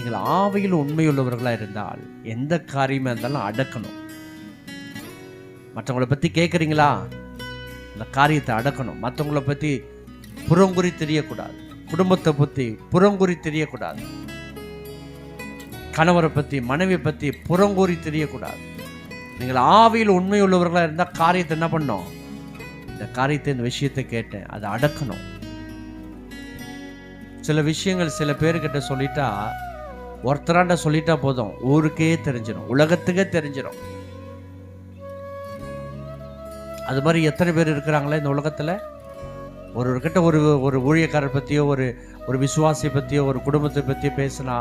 நீங்கள் ஆவியில் உண்மையுள்ளவர்களாக இருந்தால் எந்த காரியமாக இருந்தாலும் அடக்கணும். மற்றவங்களை பற்றி கேட்குறீங்களா, அந்த காரியத்தை அடக்கணும். மற்றவங்களை பற்றி புறங்குறி தெரியக்கூடாது, குடும்பத்தை பற்றி புறங்குறி தெரியக்கூடாது, கணவரை பற்றி மனைவியை பற்றி புறங்கூறி தெரியக்கூடாது. நீங்கள் ஆவியில் உண்மையுள்ளவர்களாக இருந்தால் காரியத்தை என்ன பண்ணணும், இந்த காரியத்தை இந்த விஷயத்தை கேட்டேன் அதை அடக்கணும். சில விஷயங்கள் சில பேர்கிட்ட சொல்லிட்டா, ஒருத்தராண்ட சொல்லிட்டா போதும், ஊருக்கே தெரிஞ்சிடும், உலகத்துக்கே தெரிஞ்சிடும். அது மாதிரி எத்தனை பேர் இருக்கிறாங்களே இந்த உலகத்தில். ஒருவர்கிட்ட ஒரு ஊழியக்காரர் பற்றியோ ஒரு விசுவாசியை பற்றியோ ஒரு குடும்பத்தை பற்றியோ பேசினா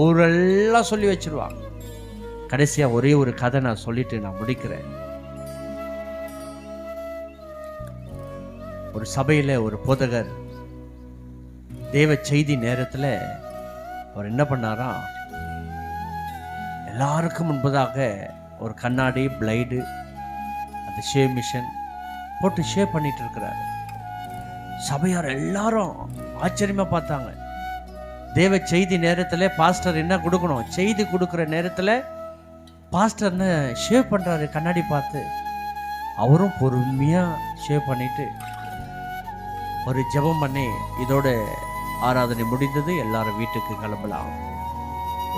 ஊரெல்லாம் சொல்லி வச்சிருவாங்க. கடைசியாக ஒரே ஒரு கதை நான் சொல்லிட்டு நான் முடிக்கிறேன். ஒரு சபையில் ஒரு போதகர் தேவ செய்தி நேரத்தில் அவர் என்ன பண்ணாரா, எல்லாருக்கும் முன்பதாக ஒரு கண்ணாடி பிளைடு அந்த ஷேவ் மிஷின் போட்டு ஷேவ் பண்ணிட்டு இருக்கிறாரு. சபையார் எல்லாரும் ஆச்சரியமா பார்த்தாங்க. தேவ செய்தி நேரத்தில் பாஸ்டர் என்ன கொடுக்கணும், செய்தி கொடுக்குற நேரத்தில் பாஸ்டர் என்ன ஷேவ் பண்றாரு கண்ணாடி பார்த்து. அவரும் பொறுமையா ஷேவ் பண்ணிட்டு ஒரு ஜெபம் பண்ணி இதோட ஆராதனை முடிந்தது, எல்லாரும் வீட்டுக்கு கிளம்பலாம்.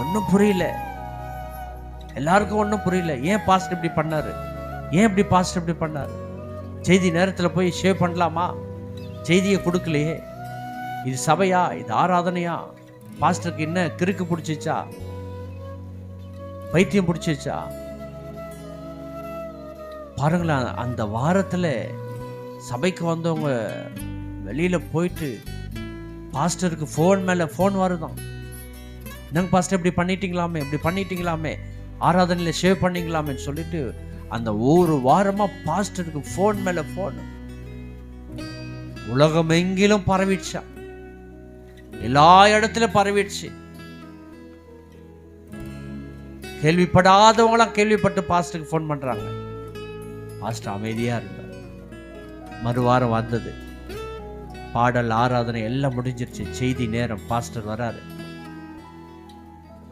ஒன்றும் புரியல, எல்லாருக்கும் ஒன்றும் புரியல. ஏன் பாஸ்டர் இப்படி பண்ணாரு, ஏன் இப்படி பாஸ்டர் இப்படி பண்ணாரு? செய்தி நேரத்தில் போய் ஷேவ் பண்ணலாமா, செய்தியை கொடுக்கலையே. இது சபையா, இது ஆராதனையா? பாஸ்டருக்கு என்ன கிறுக்கு பிடிச்சிச்சா, பைத்தியம் பிடிச்சிச்சா? பாருங்களேன், அந்த வாரத்தில் சபைக்கு வந்தவங்க வெளியில போயிட்டு பாஸ்டருக்கு ஃபோன் மேல ஃபோன் வருதான். என்னங்க பாஸ்டர் இப்படி பண்ணிட்டீங்களாமே, இப்படி பண்ணிட்டீங்களாமே, ஆராதனையில் ஷேவ் பண்ணிங்களாமேன்னு சொல்லிட்டு அந்த ஒரு வாரமா பாஸ்டருக்கு ஃபோன் மேல ஃபோன். உலகம் எங்கிலும் பரவிடுச்சா, எல்லா இடத்திலும் பரவிடுச்சு. கேள்விப்படாதவங்களாம் கேள்விப்பட்டு பாஸ்டருக்கு ஃபோன் பண்றாங்க. பாஸ்டர் அமைதியா இருந்தார். மறுவாரம் வந்தது, பாடல் ஆராதனை எல்லாம் முடிஞ்சிருச்சு. செய்தி நேரம், பாஸ்டர் வராரு.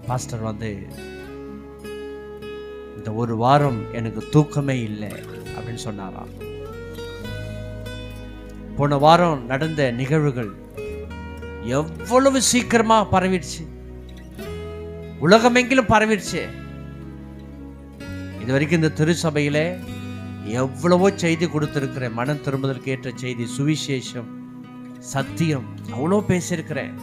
பாஸ்டர் வந்து, இந்த ஒரு வாரம் எனக்கு தூக்கமே இல்லை அப்படின்னு சொன்னாராம். போன வாரம் நடந்த நிகழ்வுகள் எவ்வளவு சீக்கிரமா பரவிடுச்சு, உலகமெங்கிலும் பரவிடுச்சு. இது வரைக்கும் இந்த திருச்சபையில எவ்வளவோ செய்தி கொடுத்திருக்கிற, மனம் திரும்புதலுக்கு ஏற்ற செய்தி, சுவிசேஷம், சத்தியம், அவ்வளோ பேசியிருக்கிறேன்.